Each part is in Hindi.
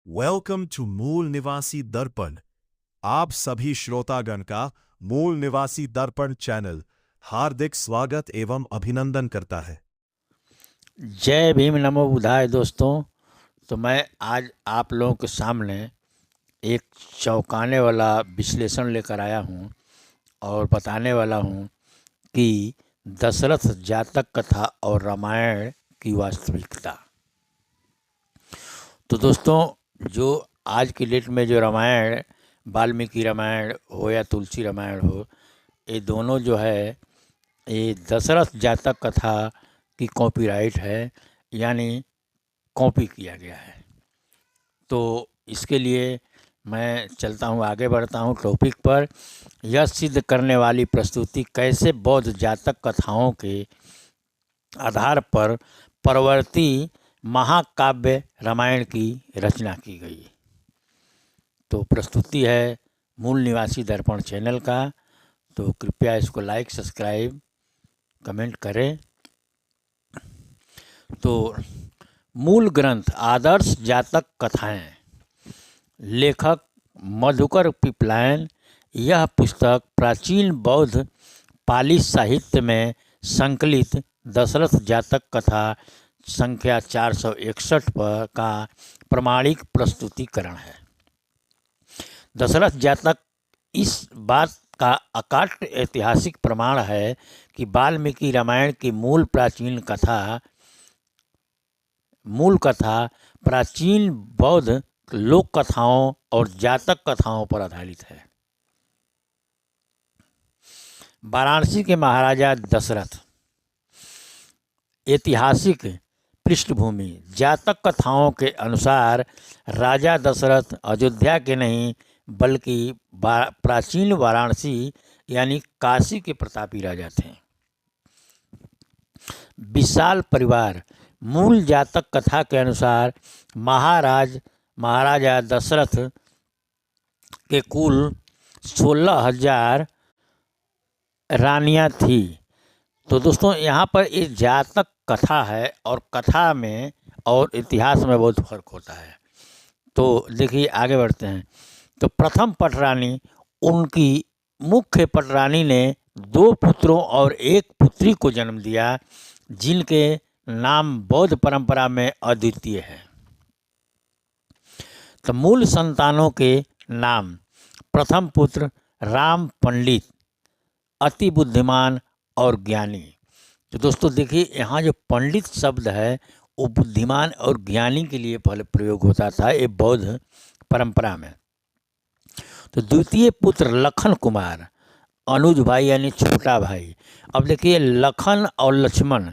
वेलकम टू मूल निवासी दर्पण। आप सभी श्रोतागण का मूल निवासी दर्पण चैनल हार्दिक स्वागत एवं अभिनंदन करता है। जय भीम नमो बुधाय दोस्तों। तो मैं आज आप लोगों के सामने एक चौंकाने वाला विश्लेषण लेकर आया हूँ और बताने वाला हूँ कि दशरथ जातक कथा और रामायण की वास्तविकता। तो दोस्तों, जो आज की डेट में जो रामायण, वाल्मीकि रामायण हो या तुलसी रामायण हो, ये दोनों जो है ये दशरथ जातक कथा की कॉपीराइट है, यानी कॉपी किया गया है। तो इसके लिए मैं चलता हूँ, आगे बढ़ता हूँ टॉपिक पर। यह सिद्ध करने वाली प्रस्तुति कैसे बौद्ध जातक कथाओं के आधार पर परवर्ती महाकाव्य रामायण की रचना की गई। तो प्रस्तुति है मूल निवासी दर्पण चैनल का। तो कृपया इसको लाइक, सब्सक्राइब, कमेंट करें। तो मूल ग्रंथ आदर्श जातक कथाएं, लेखक मधुकर पिपलायन। यह पुस्तक प्राचीन बौद्ध पाली साहित्य में संकलित दशरथ जातक कथा संख्या 461 पर का प्रमाणिक प्रस्तुतिकरण है। दशरथ जातक इस बात का अकाट्य ऐतिहासिक प्रमाण है कि वाल्मीकि रामायण की मूल कथा प्राचीन बौद्ध लोक कथाओं और जातक कथाओं पर आधारित है। वाराणसी के महाराजा दशरथ। ऐतिहासिक पृष्ठभूमि। जातक कथाओं के अनुसार राजा दशरथ अयोध्या के नहीं बल्कि प्राचीन वाराणसी यानी काशी के प्रतापी राजा थे। विशाल परिवार। मूल जातक कथा के अनुसार महाराजा दशरथ के कुल 16,000 रानियां थी। तो दोस्तों, यहाँ पर ये जातक कथा है और कथा में और इतिहास में बहुत फर्क होता है। तो देखिए, आगे बढ़ते हैं। तो प्रथम पटरानी, उनकी मुख्य पटरानी ने 2 पुत्रों और 1 पुत्री को जन्म दिया, जिनके नाम बौद्ध परंपरा में अद्वितीय है। तो मूल संतानों के नाम। प्रथम पुत्र राम पंडित, अति बुद्धिमान और ज्ञानी। तो दोस्तों देखिए, यहाँ जो पंडित शब्द है वो बुद्धिमान और ज्ञानी के लिए पहले प्रयोग होता था ये बौद्ध परंपरा में। तो द्वितीय पुत्र लखन कुमार, अनुज भाई यानी छोटा भाई। अब देखिए, लखन और लक्ष्मण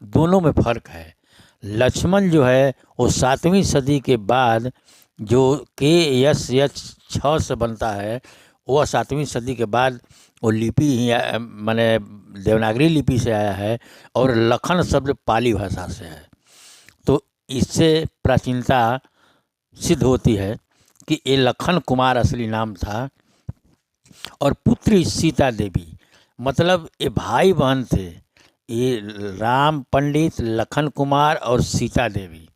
दोनों में फर्क है। लक्ष्मण जो है वो 7वीं सदी के बाद जो KSH6 से बनता है, वह 7वीं सदी के बाद वो लिपि माने देवनागरी लिपि से आया है और लखन शब्द पाली भाषा से है। तो इससे प्राचीनता सिद्ध होती है कि ये लखन कुमार असली नाम था। और पुत्री सीता देवी, मतलब ये भाई बहन थे। ये राम पंडित, लखन कुमार और सीता देवी,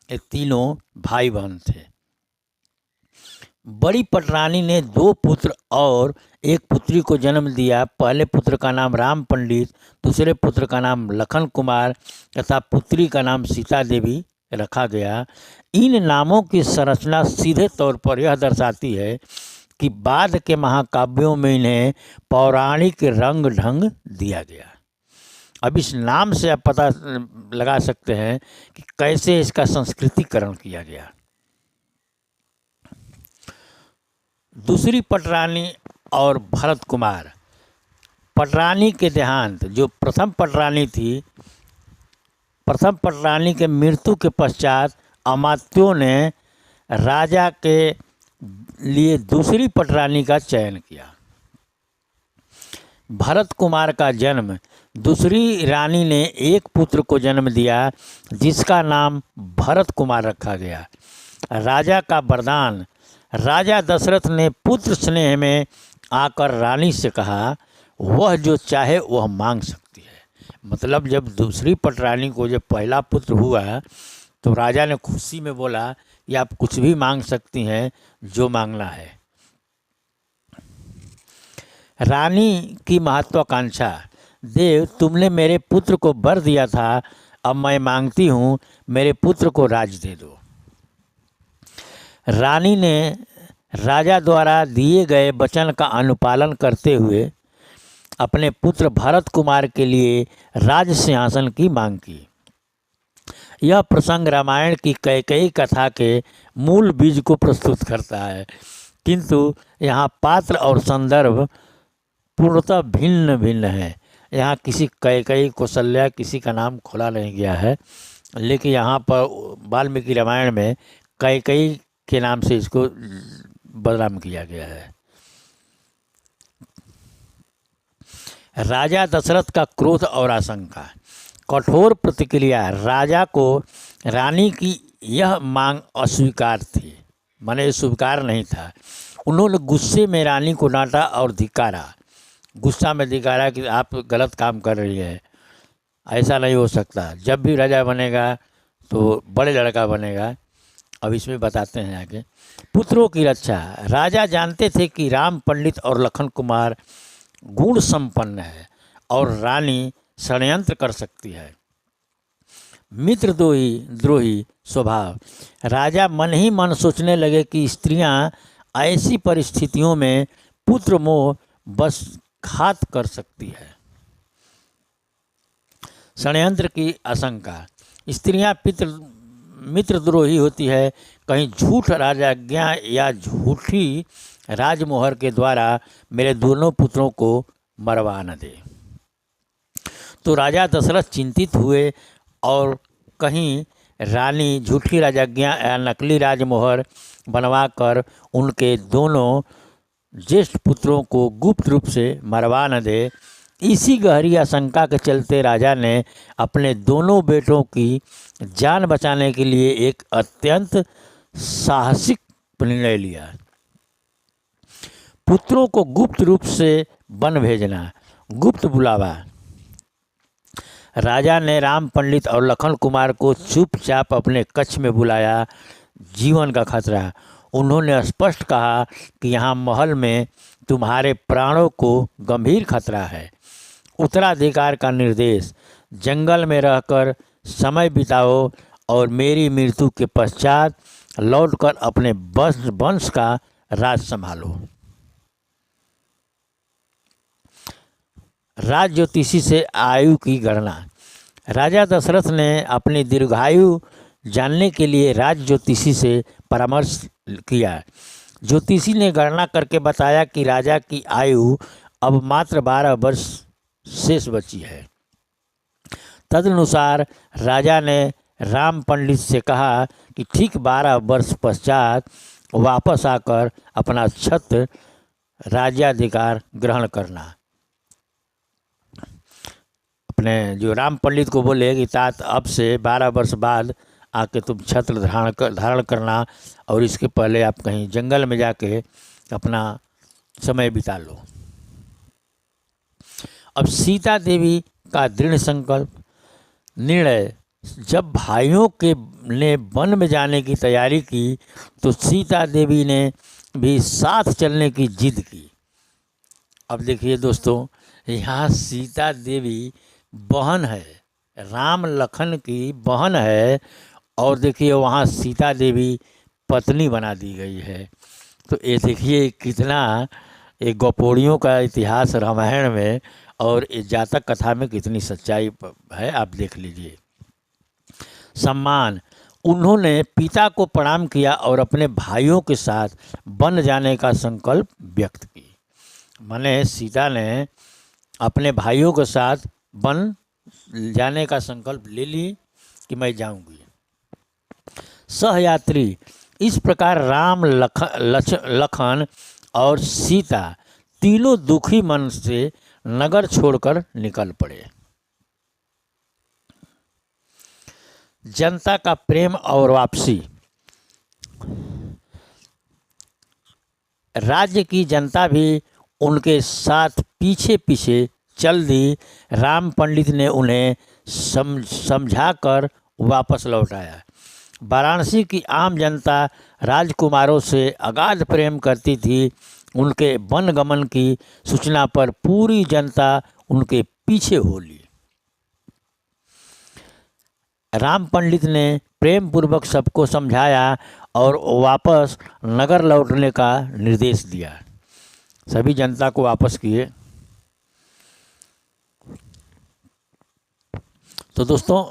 ये तीनों भाई बहन थे। बड़ी पटरानी ने 2 पुत्र और 1 पुत्री को जन्म दिया। पहले पुत्र का नाम राम पंडित, दूसरे पुत्र का नाम लखन कुमार तथा पुत्री का नाम सीता देवी रखा गया। इन नामों की संरचना सीधे तौर पर यह दर्शाती है कि बाद के महाकाव्यों में इन्हें पौराणिक रंग ढंग दिया गया। अब इस नाम से आप पता लगा सकते हैं कि कैसे इसका संस्कृतिकरण किया गया। दूसरी पटरानी और भरत कुमार। पटरानी के देहांत। जो प्रथम पटरानी थी, प्रथम पटरानी के मृत्यु के पश्चात अमात्यों ने राजा के लिए दूसरी पटरानी का चयन किया। भरत कुमार का जन्म। दूसरी रानी ने 1 पुत्र को जन्म दिया जिसका नाम भरत कुमार रखा गया। राजा का वरदान। राजा दशरथ ने पुत्र स्नेह में आकर रानी से कहा, वह जो चाहे वह मांग सकती है। मतलब जब दूसरी पटरानी को जब पहला पुत्र हुआ तो राजा ने खुशी में बोला कि आप कुछ भी मांग सकती हैं जो मांगना है। रानी की महत्वाकांक्षा, देव तुमने मेरे पुत्र को वर दिया था, अब मैं मांगती हूँ मेरे पुत्र को राज दे दो। रानी ने राजा द्वारा दिए गए वचन का अनुपालन करते हुए अपने पुत्र भरत कुमार के लिए राज सिंहासन की मांग की। यह प्रसंग रामायण की कैकेयी कथा के मूल बीज को प्रस्तुत करता है, किंतु यहाँ पात्र और संदर्भ पूर्णतः भिन्न भिन्न है। यहाँ किसी कैकेयी कौशल्या किसी का नाम खोला नहीं गया है, लेकिन यहाँ पर वाल्मीकि रामायण में कैकेयी के नाम से इसको बदनाम किया गया है। राजा दशरथ का क्रोध और आशंका। कठोर प्रतिक्रिया। राजा को रानी की यह मांग अस्वीकार थी, माने स्वीकार नहीं था। उन्होंने गुस्से में रानी को डांटा और धिक्कारा। गुस्सा में धिक्कारा कि आप गलत काम कर रही है, ऐसा नहीं हो सकता। जब भी राजा बनेगा तो बड़े लड़का बनेगा। अब इसमें बताते हैं आगे। पुत्रों की रक्षा। राजा जानते थे कि राम पंडित और लखन कुमार गुण संपन्न है और रानी षड्यंत्र कर सकती है। मित्रद्रोही स्वभाव। राजा मन ही मन सोचने लगे कि स्त्रियां ऐसी परिस्थितियों में पुत्र मोह बस घात कर सकती है। षड्यंत्र की आशंका। स्त्रियां मित्रद्रोही होती है, कहीं झूठ राजाज्ञा या झूठी राजमोहर के द्वारा मेरे दोनों पुत्रों को मरवा न दे। तो राजा दशरथ चिंतित हुए और कहीं रानी झूठी राजाज्ञा या नकली राजमोहर बनवाकर उनके दोनों ज्येष्ठ पुत्रों को गुप्त रूप से मरवा न दे। इसी गहरी आशंका के चलते राजा ने अपने दोनों बेटों की जान बचाने के लिए एक अत्यंत साहसिक निर्णय लिया। पुत्रों को गुप्त रूप से वन भेजना। गुप्त बुलावा। राजा ने राम पंडित और लखन कुमार को चुपचाप अपने कक्ष में बुलाया। जीवन का खतरा। उन्होंने स्पष्ट कहा कि यहाँ महल में तुम्हारे प्राणों को गंभीर खतरा है। उत्तराधिकार का निर्देश। जंगल में रहकर समय बिताओ और मेरी मृत्यु के पश्चात लौटकर अपने वंश का राज संभालो। राज ज्योतिषी से आयु की गणना। राजा दशरथ ने अपनी दीर्घायु जानने के लिए राज ज्योतिषी से परामर्श किया। ज्योतिषी ने गणना करके बताया कि राजा की आयु अब मात्र 12 वर्ष शेष बची है। तदनुसार राजा ने राम पंडित से कहा कि ठीक 12 वर्ष पश्चात वापस आकर अपना छत्र राज्याधिकार ग्रहण करना। अपने जो राम पंडित को बोले कि तात अब से 12 वर्ष बाद आके तुम छत्र धारण करना और इसके पहले आप कहीं जंगल में जाके अपना समय बिता लो। अब सीता देवी का दृढ़ संकल्प। निर्णय। जब भाइयों के ने वन में जाने की तैयारी की तो सीता देवी ने भी साथ चलने की जिद की। अब देखिए दोस्तों, यहाँ सीता देवी बहन है, राम लखन की बहन है, और देखिए वहाँ सीता देवी पत्नी बना दी गई है। तो ये देखिए कितना एक गौपोड़ियों का इतिहास रामायण में और ये जातक कथा में कितनी सच्चाई है, आप देख लीजिए। सम्मान। उन्होंने पिता को प्रणाम किया और अपने भाइयों के साथ वन जाने का संकल्प व्यक्त की। माने सीता ने अपने भाइयों के साथ वन जाने का संकल्प ले ली कि मैं जाऊंगी। सहयात्री। इस प्रकार राम लखन और सीता तीनों दुखी मन से नगर छोड़कर निकल पड़े। जनता का प्रेम और वापसी। राज्य की जनता भी उनके साथ पीछे पीछे चल दी। राम पंडित ने उन्हें समझाकर वापस लौटाया। वाराणसी की आम जनता राजकुमारों से अगाध प्रेम करती थी। उनके वनगमन की सूचना पर पूरी जनता उनके पीछे हो ली। राम पंडित ने प्रेम पूर्वक सबको समझाया और वापस नगर लौटने का निर्देश दिया। सभी जनता को वापस किए। तो दोस्तों,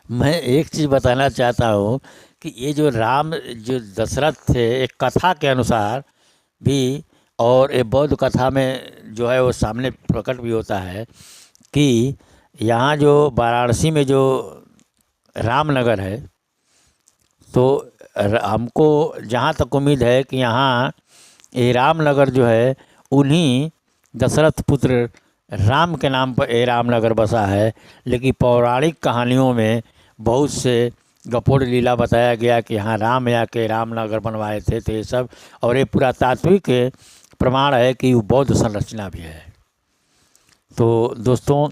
मैं एक चीज़ बताना चाहता हूँ कि ये जो दशरथ थे, एक कथा के अनुसार भी और एक बौद्ध कथा में जो है वो सामने प्रकट भी होता है कि यहाँ जो वाराणसी में जो रामनगर है, तो हमको जहाँ तक उम्मीद है कि यहाँ ये रामनगर जो है उन्हीं दशरथ पुत्र राम के नाम पर ये रामनगर बसा है। लेकिन पौराणिक कहानियों में बहुत से गपोड़ लीला बताया गया कि यहाँ राम या के रामनगर बनवाए थे, तो ये सब और ये पुरातात्विक प्रमाण है कि वो बौद्ध संरचना भी है। तो दोस्तों,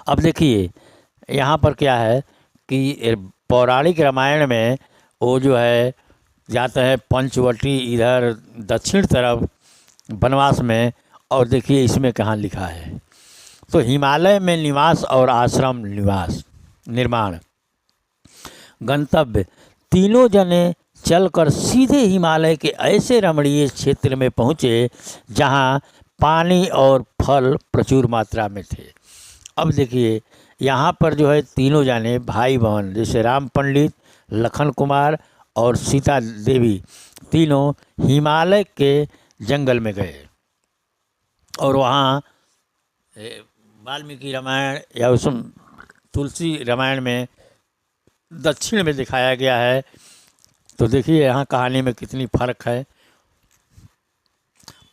अब देखिए यहाँ पर क्या है कि पौराणिक रामायण में वो जो है जाते हैं पंचवटी इधर दक्षिण तरफ वनवास में, और देखिए इसमें कहाँ लिखा है, तो हिमालय में निवास और आश्रम निवास निर्माण। गंतव्य, तीनों जने चलकर सीधे हिमालय के ऐसे रमणीय क्षेत्र में पहुँचे जहाँ पानी और फल प्रचुर मात्रा में थे। अब देखिए यहाँ पर जो है तीनों जाने भाई बहन, जैसे राम पंडित, लखन कुमार और सीता देवी, तीनों हिमालय के जंगल में गए और वहाँ वाल्मीकि रामायण या उस तुलसी रामायण में दक्षिण में दिखाया गया है। तो देखिए यहाँ कहानी में कितनी फर्क है।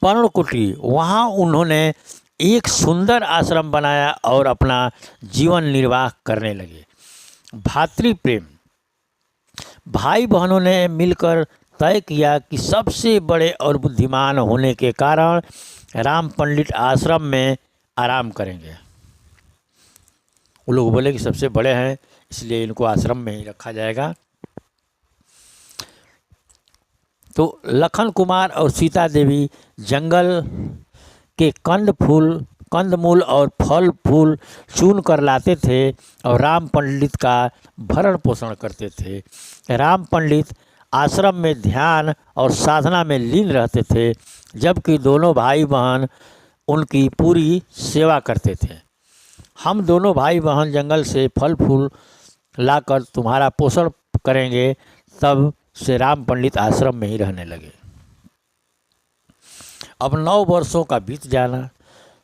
पर्णकुटी, वहाँ उन्होंने एक सुंदर आश्रम बनाया और अपना जीवन निर्वाह करने लगे। भातृप्रेम, भाई बहनों ने मिलकर तय किया कि सबसे बड़े और बुद्धिमान होने के कारण राम पंडित आश्रम में आराम करेंगे। वो लोग बोले कि सबसे बड़े हैं इसलिए इनको आश्रम में ही रखा जाएगा। तो लखन कुमार और सीता देवी जंगल के कंदमूल और फल फूल चुन कर लाते थे और राम पंडित का भरण पोषण करते थे। राम पंडित आश्रम में ध्यान और साधना में लीन रहते थे, जबकि दोनों भाई बहन उनकी पूरी सेवा करते थे। हम दोनों भाई बहन जंगल से फल फूल लाकर तुम्हारा पोषण करेंगे। तब से राम पंडित आश्रम में ही रहने लगे। अब 9 वर्षों का बीत जाना।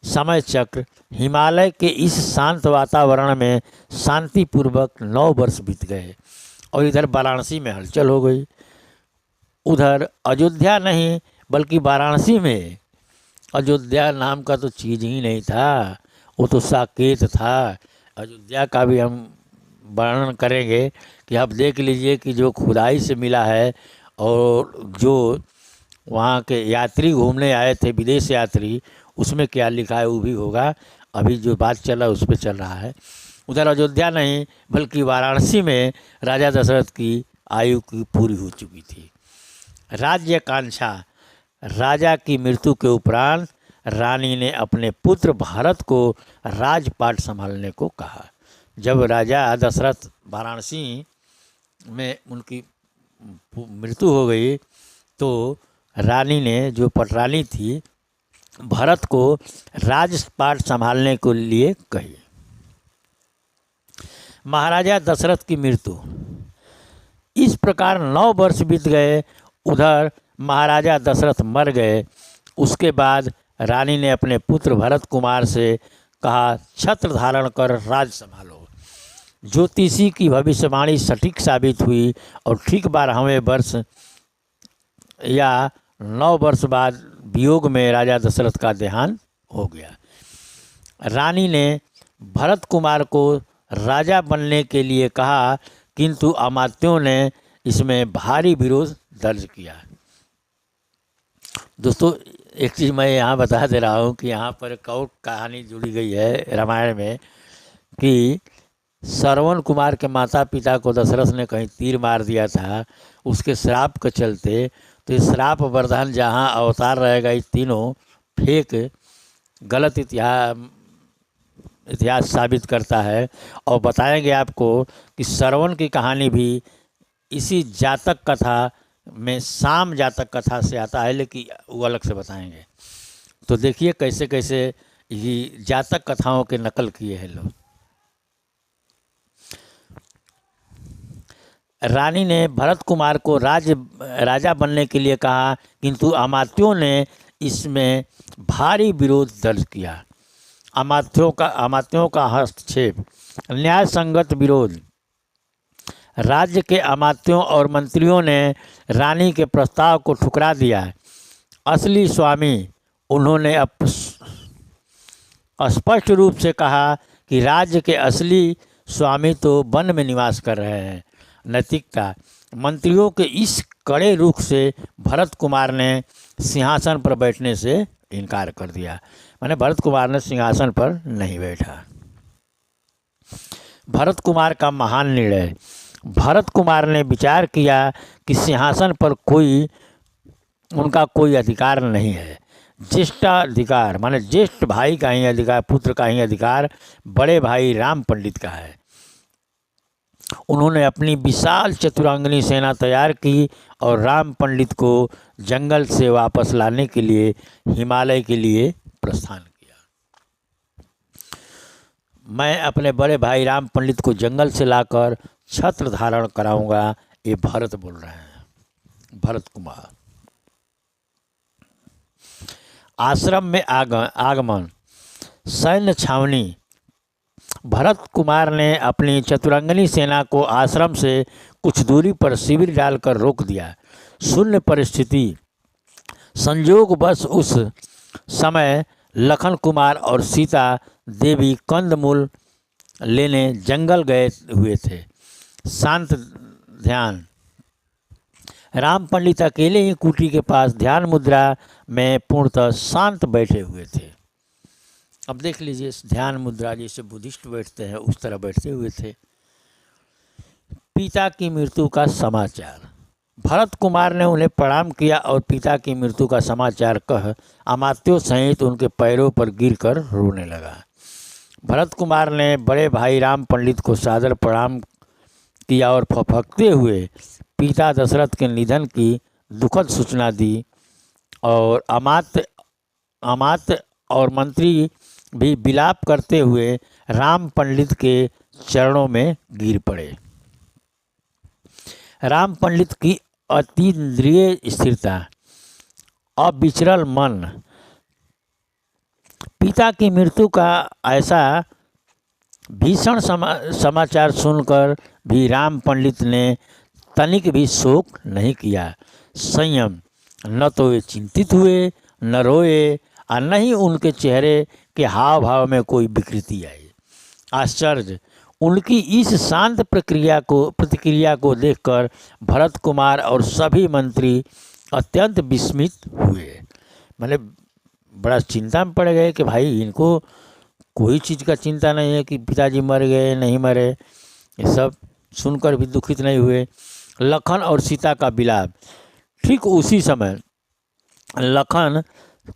समय चक्र, हिमालय के इस शांत वातावरण में शांतिपूर्वक 9 वर्ष बीत गए और इधर वाराणसी में हलचल हो गई। उधर अयोध्या नहीं बल्कि वाराणसी में, अयोध्या नाम का तो चीज़ ही नहीं था, वो तो साकेत था। अयोध्या का भी हम वर्णन करेंगे कि आप देख लीजिए कि जो खुदाई से मिला है और जो वहाँ के यात्री घूमने आए थे विदेश यात्री, उसमें क्या लिखा है वो भी होगा। अभी जो बात चल रहा है उस पर चल रहा है। उधर अयोध्या नहीं बल्कि वाराणसी में राजा दशरथ की आयु की पूरी हो चुकी थी। राज्यकांक्षा, राजा की मृत्यु के उपरांत रानी ने अपने पुत्र भरत को राजपाट संभालने को कहा। जब राजा दशरथ वाराणसी में उनकी मृत्यु हो गई तो रानी ने, जो पटरानी थी, भरत को राजपाट संभालने के लिए कही। महाराजा दशरथ की मृत्यु। इस प्रकार 9 वर्ष बीत गए। उधर महाराजा दशरथ मर गए। उसके बाद रानी ने अपने पुत्र भरत कुमार से कहा, छत्र धारण कर राज संभालो। ज्योतिषी की भविष्यवाणी सटीक साबित हुई और ठीक 12वें वर्ष या 9 वर्ष बाद वियोग में राजा दशरथ का देहांत हो गया। रानी ने भरत कुमार को राजा बनने के लिए कहा, किंतु अमात्यों ने इसमें भारी विरोध दर्ज किया। दोस्तों, एक चीज़ मैं यहाँ बता दे रहा हूँ कि यहाँ पर एक और कहानी जुड़ी गई है रामायण में कि श्रवण कुमार के माता पिता को दशरथ ने कहीं तीर मार दिया था, उसके श्राप के चलते। तो ये श्राप वरदान जहाँ अवतार रहेगा, ये तीनों फेक गलत इतिहास साबित करता है। और बताएंगे आपको कि श्रवण की कहानी भी इसी जातक कथा में, साम जातक कथा से आता है, लेकिन वो अलग से बताएंगे। तो देखिए कैसे कैसे ये जातक कथाओं के नकल किए हैं लोग। रानी ने भरत कुमार को राजा बनने के लिए कहा, किंतु अमात्यों ने इसमें भारी विरोध दर्ज किया। अमात्यों का हस्तक्षेप, न्याय संगत विरोध। राज्य के अमात्यों और मंत्रियों ने रानी के प्रस्ताव को ठुकरा दिया। असली स्वामी उन्होंने स्पष्ट रूप से कहा कि राज्य के असली स्वामी तो वन में निवास कर रहे हैं। नैतिकता, मंत्रियों के इस कड़े रुख से भरत कुमार ने सिंहासन पर बैठने से इनकार कर दिया। माने भरत कुमार ने सिंहासन पर नहीं बैठा। भरत कुमार का महान निर्णय। भरत कुमार ने विचार किया कि सिंहासन पर उनका कोई अधिकार नहीं है। ज्येष्ठाधिकार माने ज्येष्ठ भाई का ही अधिकार, पुत्र का ही अधिकार बड़े भाई राम पंडित का है। उन्होंने अपनी विशाल चतुरंगिनी सेना तैयार की और राम पंडित को जंगल से वापस लाने के लिए हिमालय के लिए प्रस्थान किया। मैं अपने बड़े भाई राम पंडित को जंगल से लाकर छत्र धारण कराऊंगा, ये भरत बोल रहे हैं, भरत कुमार। आश्रम में आगमन, सैन्य छावनी। भरत कुमार ने अपनी चतुरंगिनी सेना को आश्रम से कुछ दूरी पर शिविर डालकर रोक दिया। शून्य परिस्थिति, संयोगवश उस समय लखन कुमार और सीता देवी कंदमूल लेने जंगल गए हुए थे। शांत ध्यान, राम पंडित अकेले ही कुटी के पास ध्यान मुद्रा में पूर्णतः शांत बैठे हुए थे। अब देख लीजिए, ध्यान मुद्रा जैसे बुद्धिस्ट बैठते हैं उस तरह बैठते हुए थे। पिता की मृत्यु का समाचार। भरत कुमार ने उन्हें प्रणाम किया और पिता की मृत्यु का समाचार कह अमात्यों सहित उनके पैरों पर गिरकर रोने लगा। भरत कुमार ने बड़े भाई राम पंडित को सादर प्रणाम किया और फफकते हुए पिता दशरथ के निधन की दुखद सूचना दी। और अमात्य और मंत्री भी विलाप करते हुए राम पंडित के चरणों में गिर पड़े। राम पंडित की अतीन्द्रिय स्थिरता, अविचल मन। पिता की मृत्यु का ऐसा भीषण समाचार सुनकर भी राम पंडित ने तनिक भी शोक नहीं किया। संयम, न तो वे चिंतित हुए, न रोए, और न ही उनके चेहरे के हाव भाव में कोई विकृति आई। आश्चर्य, उनकी इस शांत प्रतिक्रिया को देखकर भरत कुमार और सभी मंत्री अत्यंत विस्मित हुए। मैंने बड़ा चिंता में पड़ गए कि भाई इनको कोई चीज़ का चिंता नहीं है कि पिताजी मर गए नहीं मरे, ये सब सुनकर भी दुखित नहीं हुए। लखन और सीता का विलाप। ठीक उसी समय लखन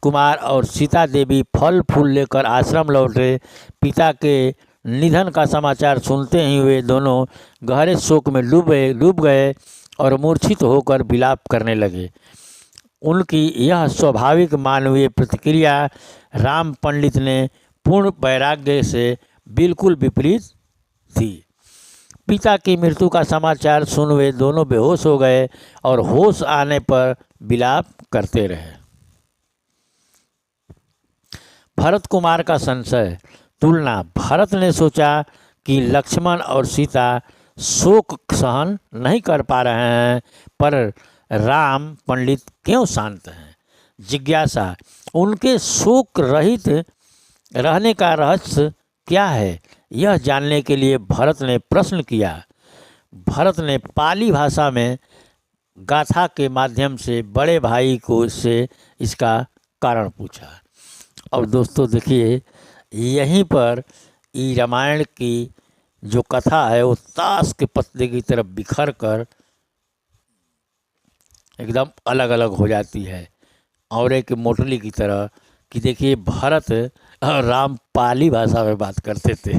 कुमार और सीता देवी फल फूल लेकर आश्रम लौटे। पिता के निधन का समाचार सुनते ही वे दोनों गहरे शोक में डूब गए और मूर्छित होकर विलाप करने लगे। उनकी यह स्वाभाविक मानवीय प्रतिक्रिया राम पंडित ने पूर्ण वैराग्य से बिल्कुल विपरीत थी। पिता की मृत्यु का समाचार सुन वे दोनों बेहोश हो गए और होश आने पर विलाप करते रहे। भरत कुमार का संशय, तुलना। भरत ने सोचा कि लक्ष्मण और सीता शोक सहन नहीं कर पा रहे हैं, पर राम पंडित क्यों शांत हैं। जिज्ञासा, उनके शोक रहित रहने का रहस्य क्या है, यह जानने के लिए भरत ने प्रश्न किया। भरत ने पाली भाषा में गाथा के माध्यम से बड़े भाई से इसका कारण पूछा। अब दोस्तों देखिए, यहीं पर रामायण की जो कथा है वो ताश के पत्ते की तरफ बिखर कर एकदम अलग अलग हो जाती है। और एक मोटली की तरह कि देखिए भरत और राम पाली भाषा में बात करते थे।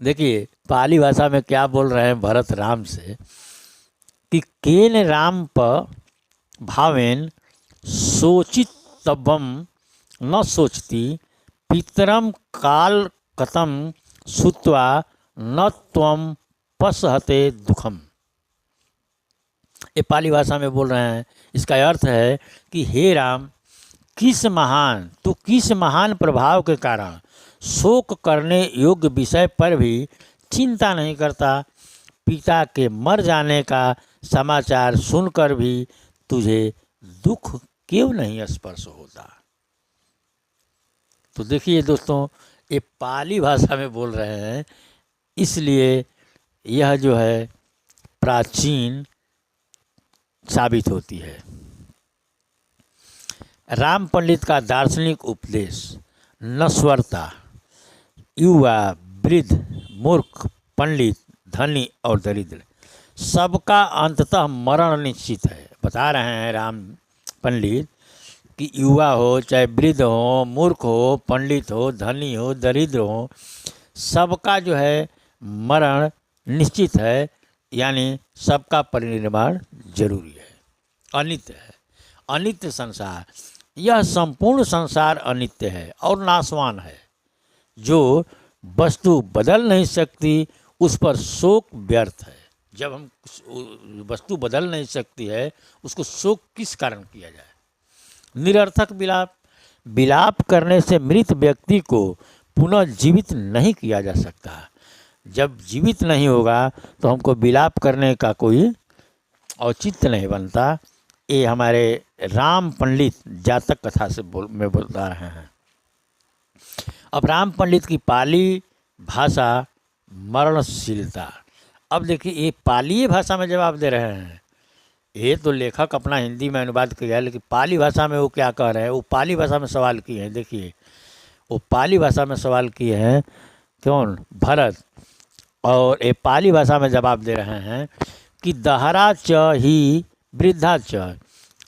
देखिए पाली भाषा में क्या बोल रहे हैं भरत राम से कि केन राम प भावेन सोचित तबम न सोचती पितरम काल कतम सुत्वा न त्वम पसहते दुखम। ये पाली भाषा में बोल रहे हैं। इसका अर्थ है कि हे राम, किस महान प्रभाव के कारण शोक करने योग्य विषय पर भी चिंता नहीं करता। पिता के मर जाने का समाचार सुनकर भी तुझे दुख क्यों नहीं स्पर्श होता। तो देखिए दोस्तों, ये पाली भाषा में बोल रहे हैं, इसलिए यह जो है प्राचीन साबित होती है। राम पंडित का दार्शनिक उपदेश नश्वरता, युवा, वृद्ध, मूर्ख, पंडित, धनी और दरिद्र सबका अंततः मरण निश्चित है। बता रहे हैं राम पंडित कि युवा हो, चाहे वृद्ध हो, मूर्ख हो, पंडित हो, धनी हो, दरिद्र हो, सबका जो है मरण निश्चित है, यानी सबका परिनिर्वाण जरूरी है। अनित्य है, अनित्य संसार, यह संपूर्ण संसार अनित्य है और नाशवान है। जो वस्तु बदल नहीं सकती उस पर शोक व्यर्थ है। जब हम वस्तु बदल नहीं सकती है उसको शोक किस कारण किया जाए। निरर्थक विलाप करने से मृत व्यक्ति को पुनः जीवित नहीं किया जा सकता। जब जीवित नहीं होगा तो हमको विलाप करने का कोई औचित्य नहीं बनता। ये हमारे राम पंडित जातक कथा से में बता रहे हैं। अब राम पंडित की पाली भाषा मरणशीलता। अब देखिए ये पाली भाषा में जवाब दे रहे हैं। ये तो लेखक अपना हिंदी में अनुवाद किया है, लेकिन पाली भाषा में वो क्या कह रहे हैं, वो पाली भाषा में सवाल किए हैं। देखिए वो पाली भाषा में सवाल किए हैं कौन, भरत, और ये पाली भाषा में जवाब दे रहे हैं कि दहरा च ही वृद्धा च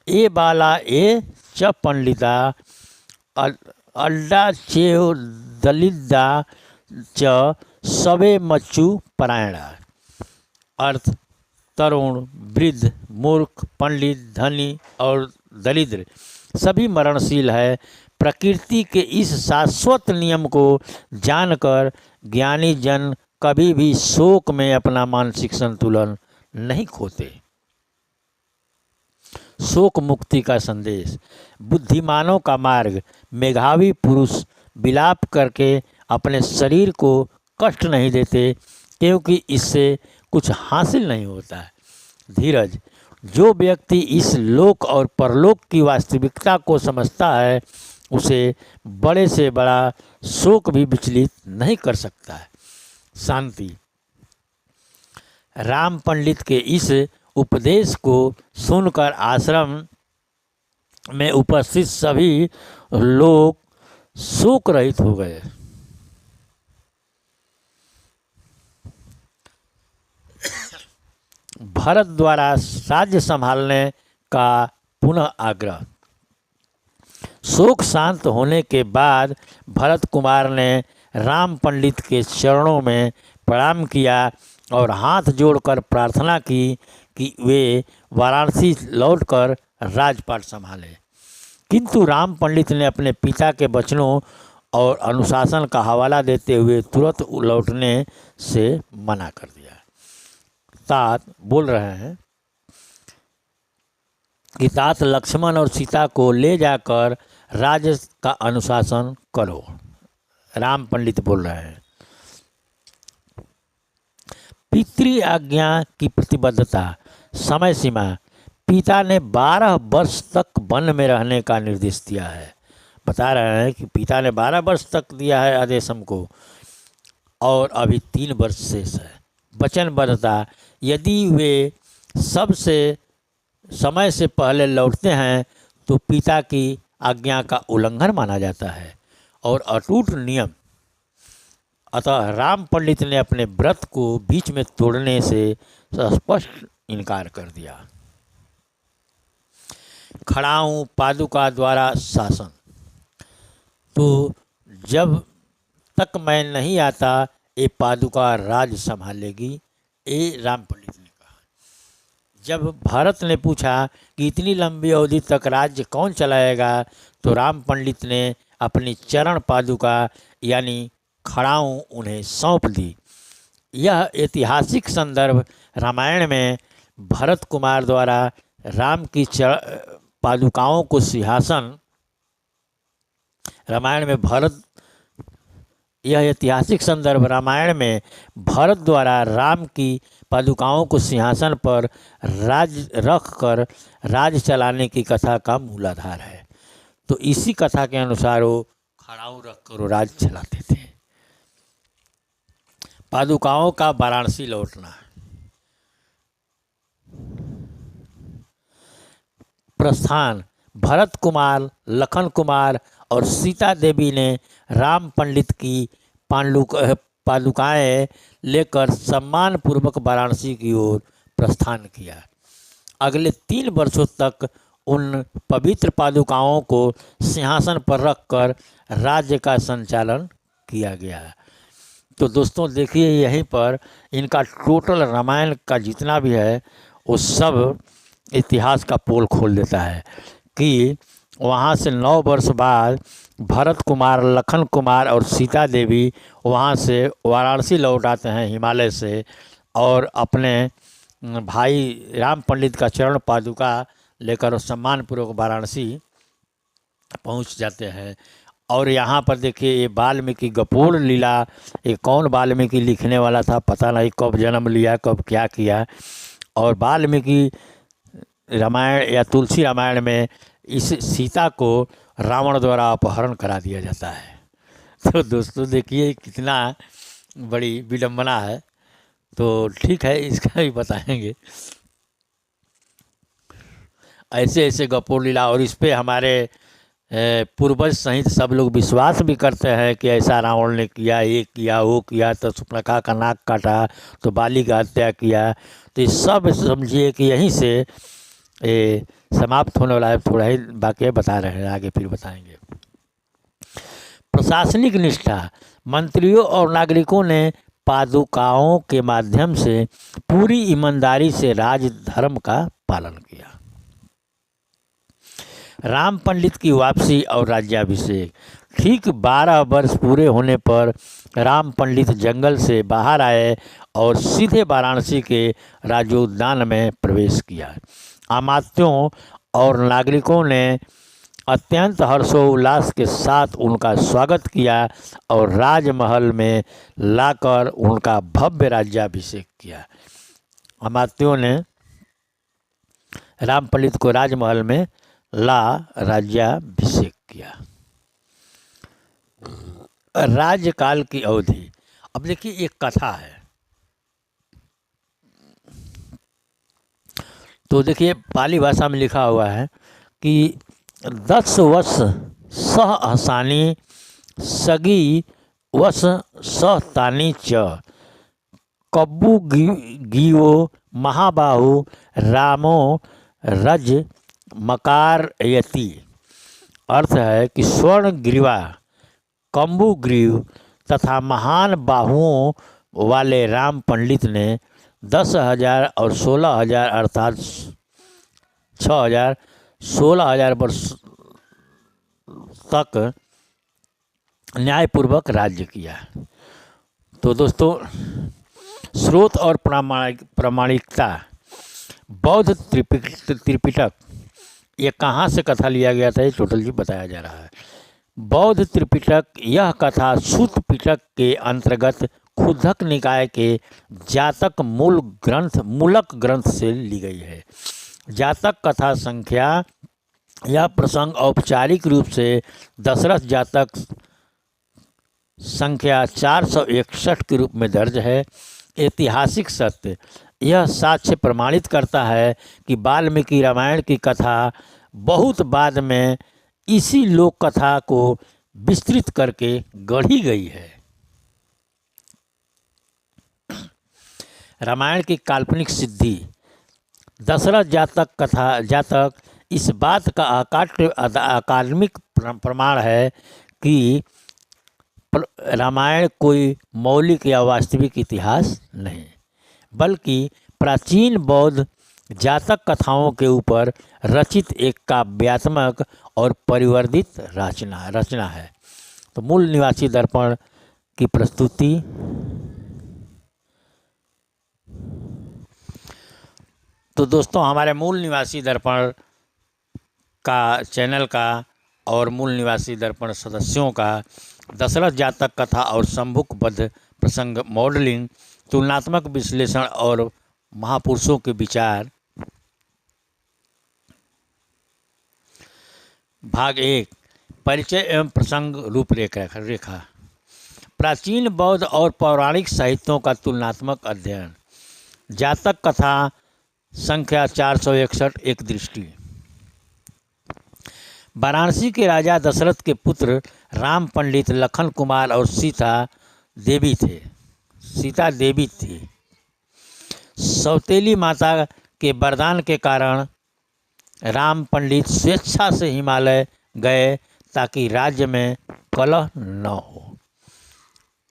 ए बाला ए च पंडिता अड्डा चेव दलिदा च सबे मच्चू परायणा। अर्थ तरुण, वृद्ध, मूर्ख, पंडित, धनी और दरिद्र सभी मरणशील है। प्रकृति के इस शाश्वत नियम को जानकर ज्ञानी जन कभी भी शोक में अपना मानसिक संतुलन नहीं खोते। शोक मुक्ति का संदेश, बुद्धिमानों का मार्ग। मेधावी पुरुष विलाप करके अपने शरीर को कष्ट नहीं देते क्योंकि इससे कुछ हासिल नहीं होता है। धीरज, जो व्यक्ति इस लोक और परलोक की वास्तविकता को समझता है उसे बड़े से बड़ा शोक भी विचलित नहीं कर सकता है। शांति, राम पंडित के इस उपदेश को सुनकर आश्रम में उपस्थित सभी लोग शोक रहित हो गए। भरत द्वारा राज्य संभालने का पुनः आग्रह। शोक शांत होने के बाद भरत कुमार ने राम पंडित के चरणों में प्रणाम किया और हाथ जोड़कर प्रार्थना की कि वे वाराणसी लौटकर राजपाट संभालें। किंतु राम पंडित ने अपने पिता के वचनों और अनुशासन का हवाला देते हुए तुरंत लौटने से मना कर दिया। तात बोल रहे हैं कि तात लक्ष्मण और सीता को ले जाकर राज्य का अनुशासन करो। राम पंडित बोल रहे हैं। पितृ आज्ञा की प्रतिबद्धता, समय सीमा। पिता ने 12 वर्ष तक वन में रहने का निर्देश दिया है। बता रहे हैं कि पिता ने 12 वर्ष तक दिया है आदेश हमको, और अभी 3 वर्ष शेष है। वचनबद्धता, यदि वे सबसे समय से पहले लौटते हैं तो पिता की आज्ञा का उल्लंघन माना जाता है। और अटूट नियम, अतः राम पंडित ने अपने व्रत को बीच में तोड़ने से स्पष्ट इनकार कर दिया। खड़ाऊं पादुका द्वारा शासन। तो जब तक मैं नहीं आता ये पादुका राज संभालेगी, ये राम पंडित ने कहा। जब भरत ने पूछा कि इतनी लंबी अवधि तक राज्य कौन चलाएगा, तो राम पंडित ने अपनी चरण पादुका यानी खड़ाऊं उन्हें सौंप दी। यह ऐतिहासिक संदर्भ रामायण में भरत कुमार द्वारा राम की पादुकाओं को सिंहासन, रामायण में भरत, यह ऐतिहासिक संदर्भ रामायण में भरत द्वारा राम की पादुकाओं को सिंहासन पर राज रख कर राज चलाने की कथा का मूलाधार है। तो इसी कथा के अनुसार वो खड़ाऊ रख कर वो राज चलाते थे। पादुकाओं का वाराणसी लौटना। प्रस्थान। भरत कुमार, लखन कुमार और सीता देवी ने राम पंडित की पादुकाएं लेकर सम्मानपूर्वक वाराणसी की ओर प्रस्थान किया। अगले 3 वर्षों तक उन पवित्र पादुकाओं को सिंहासन पर रखकर राज्य का संचालन किया गया। तो दोस्तों देखिए, यहीं पर इनका टोटल रामायण का जितना भी है वो सब इतिहास का पोल खोल देता है कि वहाँ से 9 वर्ष बाद भरत कुमार, लखन कुमार और सीता देवी वहाँ से वाराणसी लौट आते हैं हिमालय से, और अपने भाई राम पंडित का चरण पादुका लेकर सम्मानपूर्वक वाराणसी पहुँच जाते हैं। और यहाँ पर देखिए, ये वाल्मीकि गपोल लीला, ये कौन वाल्मीकि लिखने वाला था पता नहीं, कब जन्म लिया, कब क्या किया। और वाल्मीकि रामायण या तुलसी रामायण में इस सीता को रावण द्वारा अपहरण करा दिया जाता है। तो दोस्तों देखिए कितना बड़ी विडंबना है। तो ठीक है, इसका भी बताएंगे। ऐसे ऐसे गपोल लीला, और इस पे हमारे पूर्वज सहित सब लोग विश्वास भी करते हैं कि ऐसा रावण ने किया, ये किया, वो किया, तो सुपर्णखा का नाक काटा, तो बाली का हत्या किया। तो ये सब समझिए कि यहीं से समाप्त होने वाला है। थोड़ा ही बाकी बता रहे हैं, आगे फिर बताएंगे। प्रशासनिक निष्ठा। मंत्रियों और नागरिकों ने पादुकाओं के माध्यम से पूरी ईमानदारी से राजधर्म का पालन किया। राम पंडित की वापसी और राज्याभिषेक। ठीक 12 वर्ष पूरे होने पर राम पंडित जंगल से बाहर आए और सीधे वाराणसी के राजोद्यान में प्रवेश किया। अमात्यों और नागरिकों ने अत्यंत हर्षोल्लास के साथ उनका स्वागत किया और राजमहल में लाकर उनका भव्य राज्याभिषेक किया। अमात्यों ने राम पंडित को राजमहल में राज्याभिषेक किया। राज्यकाल की अवधि। अब देखिए, एक कथा है। तो देखिए, पाली भाषा में लिखा हुआ है कि 10 वर्ष सह हसानी सगी वस सहतानी च कब्बू गियो महाबाहु रामो रज मकार यति। अर्थ है कि स्वर्ण ग्रीवा, कम्बू ग्रीव तथा महान बाहुओं वाले राम पंडित ने 10,000 और 16,000 अर्थात 6,000 16,000 वर्ष तक न्यायपूर्वक राज्य किया। तो दोस्तों, स्रोत और प्रामाणिकता। बौद्ध त्रिपिटक, ये कहाँ से कथा लिया गया था, ये टोटल जी बताया जा रहा है। बौद्ध त्रिपिटक, यह कथा सूत पिटक के अंतर्गत खुद्धक निकाय के जातक मूलक ग्रंथ से ली गई है। जातक कथा संख्या, यह प्रसंग औपचारिक रूप से दशरथ जातक संख्या 461 के रूप में दर्ज है। ऐतिहासिक सत्य, यह साक्ष्य प्रमाणित करता है कि वाल्मीकि रामायण की कथा बहुत बाद में इसी लोक कथा को विस्तृत करके गढ़ी गई है। रामायण की काल्पनिक सिद्धि। दशरथ जातक इस बात का अकादमिक प्रमाण है कि रामायण कोई मौलिक या वास्तविक इतिहास नहीं, बल्कि प्राचीन बौद्ध जातक कथाओं के ऊपर रचित एक काव्यात्मक और परिवर्धित रचना है। तो मूल निवासी दर्पण की प्रस्तुति। तो दोस्तों, हमारे मूल निवासी दर्पण का चैनल का और मूल निवासी दर्पण सदस्यों का दशरथ जातक कथा और संभुक बद्ध प्रसंग मॉडलिंग, तुलनात्मक विश्लेषण और महापुरुषों के विचार, भाग 1, परिचय एवं प्रसंग रूपरेखा। प्राचीन बौद्ध और पौराणिक साहित्यों का तुलनात्मक अध्ययन। जातक कथा संख्या 461, एक दृष्टि। वाराणसी के राजा दशरथ के पुत्र राम पंडित लखन कुमार और सीता देवी थी। सौतेली माता के वरदान के कारण राम पंडित स्वेच्छा से हिमालय गए ताकि राज्य में कलह न हो।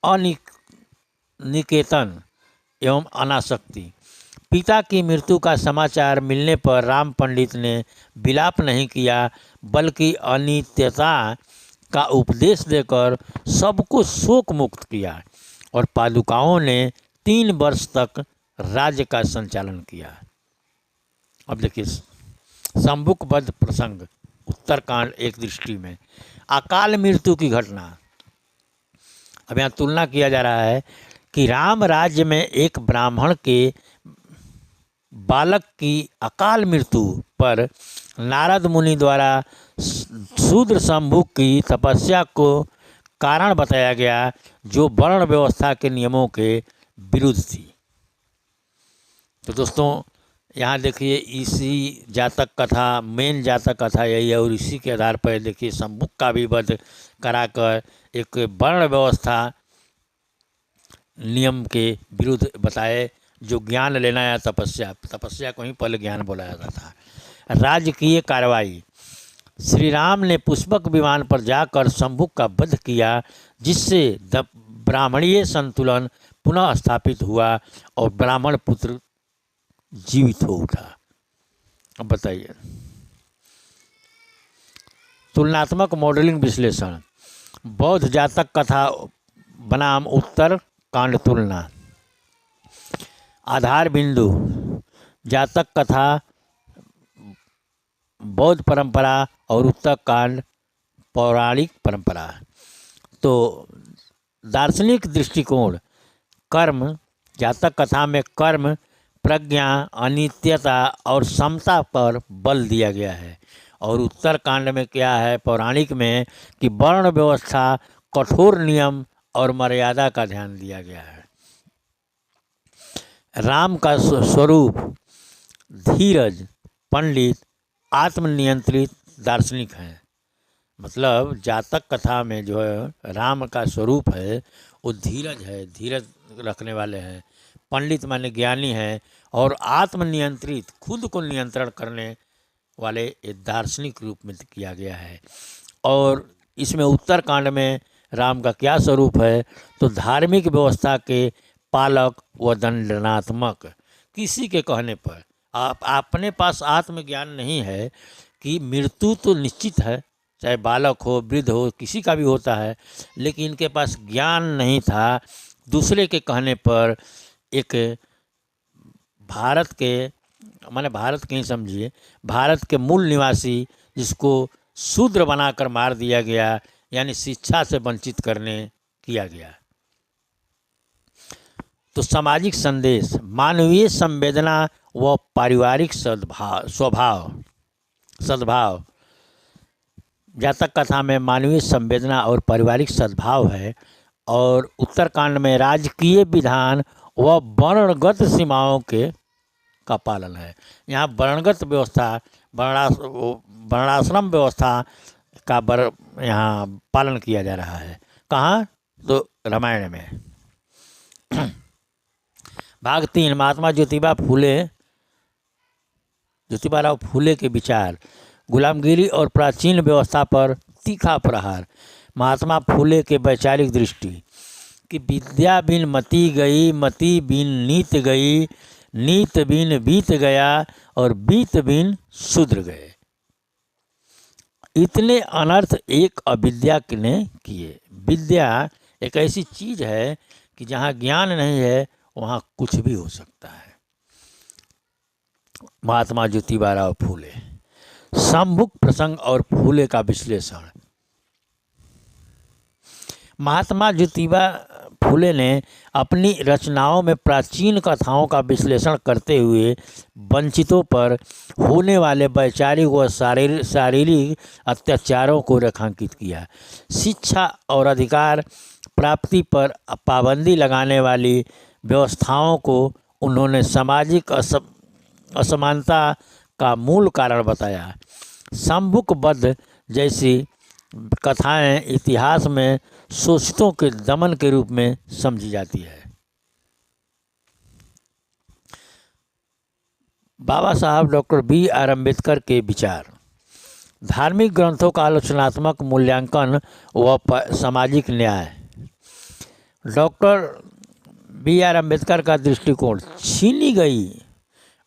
अनिकेतन एवं अनासक्ति। पिता की मृत्यु का समाचार मिलने पर राम पंडित ने विलाप नहीं किया, बल्कि अनित्यता का उपदेश देकर सबको शोक मुक्त किया और पादुकाओं ने 3 वर्ष तक राज्य का संचालन किया। अब देखिए, संभुक बद्ध प्रसंग उत्तरकांड एक दृष्टि में। अकाल मृत्यु की घटना। अब यहाँ तुलना किया जा रहा है कि राम राज्य में एक ब्राह्मण के बालक की अकाल मृत्यु पर नारद मुनि द्वारा शूद्र संभुक की तपस्या को कारण बताया गया, जो वर्ण व्यवस्था के नियमों के विरुद्ध थी। तो दोस्तों, यहाँ देखिए, इसी जातक कथा, मेन जातक कथा यही है और इसी के आधार पर देखिए संभुक का भी वध कराकर एक वर्ण व्यवस्था नियम के विरुद्ध बताए, जो ज्ञान लेना या तपस्या को ही पहले ज्ञान बोला जाता था। राजकीय कार्रवाई। श्री राम ने पुष्पक विमान पर जाकर संभुक का वध किया, जिससे ब्राह्मणीय संतुलन पुनः स्थापित हुआ और ब्राह्मण पुत्र जीवित हो उठा। अब बताइए, तुलनात्मक मॉडलिंग विश्लेषण। बौद्ध जातक कथा बनाम उत्तर कांड तुलना। आधार बिंदु। जातक कथा बौद्ध परंपरा और उत्तरकांड पौराणिक परंपरा। तो दार्शनिक दृष्टिकोण। कर्म। जातक कथा में कर्म, प्रज्ञा, अनित्यता और समता पर बल दिया गया है, और उत्तरकांड में क्या है, पौराणिक में, कि वर्ण व्यवस्था, कठोर नियम और मर्यादा का ध्यान दिया गया है। राम का स्वरूप धीरज, पंडित, आत्मनियंत्रित दार्शनिक है। मतलब जातक कथा में जो है राम का स्वरूप है वो धीरज है, धीरज रखने वाले हैं। पंडित माने ज्ञानी हैं, और आत्मनियंत्रित, खुद को नियंत्रण करने वाले एक दार्शनिक रूप में किया गया है। और इसमें उत्तरकांड में राम का क्या स्वरूप है, तो धार्मिक व्यवस्था के पालक व दंडनात्मक। किसी के कहने पर, आप अपने पास आत्मज्ञान नहीं है कि मृत्यु तो निश्चित है, चाहे बालक हो, वृद्ध हो, किसी का भी होता है, लेकिन इनके पास ज्ञान नहीं था। दूसरे के कहने पर एक भारत के ही समझिए, भारत के मूल निवासी जिसको शूद्र बनाकर मार दिया गया, यानी शिक्षा से वंचित किया गया। तो सामाजिक संदेश। मानवीय संवेदना व पारिवारिक सद्भाव। जातक कथा में मानवीय संवेदना और पारिवारिक सद्भाव है, और उत्तरकांड में राजकीय विधान व वर्णगत सीमाओं का पालन है। यहाँ वर्णगत व्यवस्था, वर्णाश्रम व्यवस्था का यहाँ पालन किया जा रहा है। कहाँ? तो रामायण में। भाग 3 महात्मा ज्योतिबा राव फूले के विचार। गुलामगिरी और प्राचीन व्यवस्था पर तीखा प्रहार। महात्मा फूले के वैचारिक दृष्टि कि विद्या बिन मति गई, मति बिन नीत गई, नीत बिन बीत गया और बीत बिन शूद्र गए। इतने अनर्थ एक अविद्या ने किए। विद्या एक ऐसी चीज है कि जहाँ ज्ञान नहीं है वहाँ कुछ भी हो सकता है। महात्मा ज्योतिबा राव फूले। समभुक प्रसंग और फूले का विश्लेषण। महात्मा ज्योतिबा फूले ने अपनी रचनाओं में प्राचीन कथाओं का विश्लेषण करते हुए वंचितों पर होने वाले वैचारिक व शारीरिक अत्याचारों को रेखांकित किया। शिक्षा और अधिकार प्राप्ति पर पाबंदी लगाने वाली व्यवस्थाओं को उन्होंने सामाजिक असमानता का मूल कारण बताया। शंभुक वध जैसी कथाएं इतिहास में शोषितों के दमन के रूप में समझी जाती है। बाबा साहब डॉक्टर B.R. अम्बेडकर के विचार। धार्मिक ग्रंथों का आलोचनात्मक मूल्यांकन व सामाजिक न्याय। Doctor B.R. अम्बेडकर का दृष्टिकोण। छीनी गई,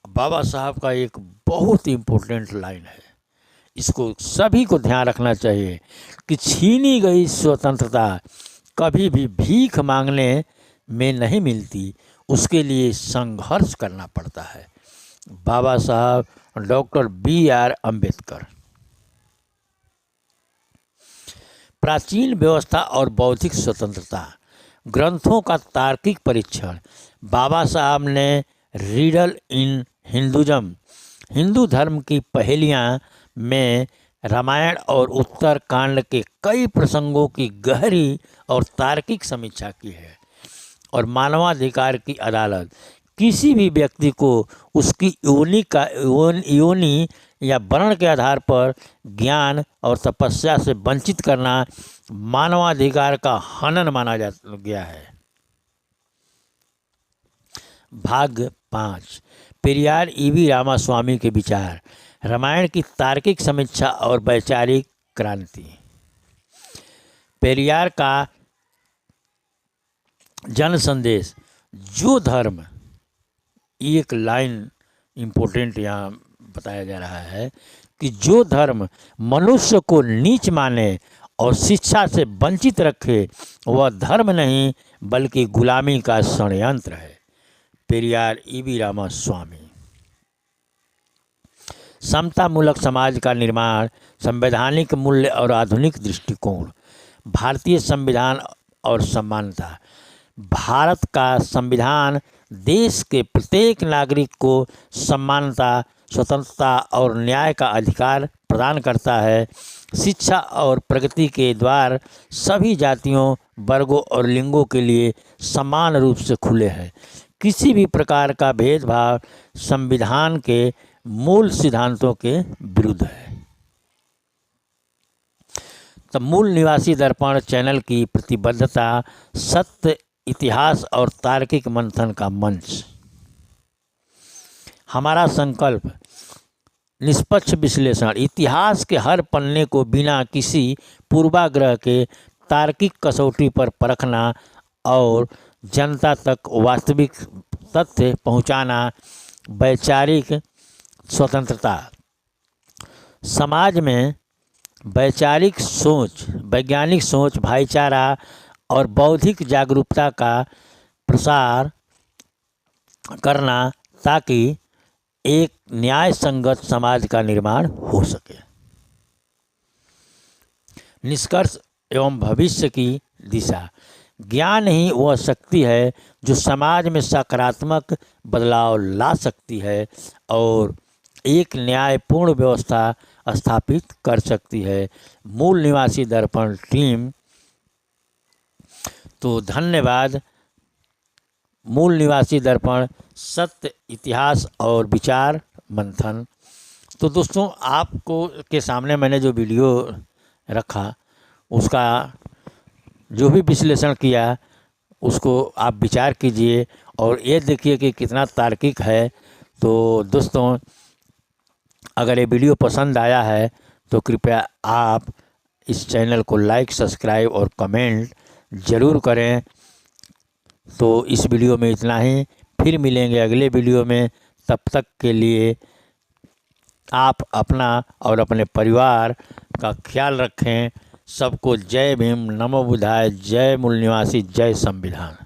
बाबा साहब का एक बहुत इम्पोर्टेंट लाइन है, इसको सभी को ध्यान रखना चाहिए कि छीनी गई स्वतंत्रता कभी भी भीख मांगने में नहीं मिलती, उसके लिए संघर्ष करना पड़ता है। बाबा साहब डॉक्टर B.R. अम्बेडकर। प्राचीन व्यवस्था और बौद्धिक स्वतंत्रता। ग्रंथों का तार्किक परीक्षण। बाबा साहब ने रिडल इन हिंदुज़म, हिंदू धर्म की पहेलियाँ में रामायण और उत्तर कांड के कई प्रसंगों की गहरी और तार्किक समीक्षा की है। और मानवाधिकार की अदालत। किसी भी व्यक्ति को उसकी योनि या वर्ण के आधार पर ज्ञान और तपस्या से वंचित करना मानवाधिकार का हनन माना गया है। भाग 5 पेरियार E.V. रामास्वामी के विचार। रामायण की तार्किक समीक्षा और वैचारिक क्रांति। पेरियार का जन संदेश। जो धर्म, एक लाइन इम्पोर्टेंट यहाँ बताया जा रहा है कि जो धर्म मनुष्य को नीच माने और शिक्षा से वंचित रखे वह धर्म नहीं बल्कि गुलामी का षड्यंत्र है। पेरियार E.V. रामास्वामी। समतामूलक समाज का निर्माण, संवैधानिक मूल्य और आधुनिक दृष्टिकोण। भारतीय संविधान और समानता। भारत का संविधान देश के प्रत्येक नागरिक को समानता, स्वतंत्रता और न्याय का अधिकार प्रदान करता है। शिक्षा और प्रगति के द्वार सभी जातियों, वर्गों और लिंगों के लिए समान रूप से खुले हैं। किसी भी प्रकार का भेदभाव संविधान के मूल सिद्धांतों के विरुद्ध है। तो मूल निवासी दर्पण चैनल की प्रतिबद्धता सत्य, इतिहास और तार्किक मंथन का मंच। हमारा संकल्प निष्पक्ष विश्लेषण। इतिहास के हर पन्ने को बिना किसी पूर्वाग्रह के तार्किक कसौटी पर परखना और जनता तक वास्तविक तथ्य पहुंचाना। वैचारिक स्वतंत्रता। समाज में वैचारिक सोच, वैज्ञानिक सोच, भाईचारा और बौद्धिक जागरूकता का प्रसार करना ताकि एक न्याय संगत समाज का निर्माण हो सके। निष्कर्ष एवं भविष्य की दिशा। ज्ञान ही वह शक्ति है जो समाज में सकारात्मक बदलाव ला सकती है और एक न्यायपूर्ण व्यवस्था स्थापित कर सकती है। मूल निवासी दर्पण टीम। तो धन्यवाद। मूल निवासी दर्पण सत्य, इतिहास और विचार मंथन। तो दोस्तों, आपको के सामने मैंने जो वीडियो रखा उसका जो भी विश्लेषण किया उसको आप विचार कीजिए और ये देखिए कि कितना तार्किक है। तो दोस्तों, अगर ये वीडियो पसंद आया है तो कृपया आप इस चैनल को लाइक, सब्सक्राइब और कमेंट ज़रूर करें। तो इस वीडियो में इतना ही, फिर मिलेंगे अगले वीडियो में। तब तक के लिए आप अपना और अपने परिवार का ख्याल रखें। सबको जय भीम, नमो बुद्धाय, जय मूल निवासी, जय संविधान।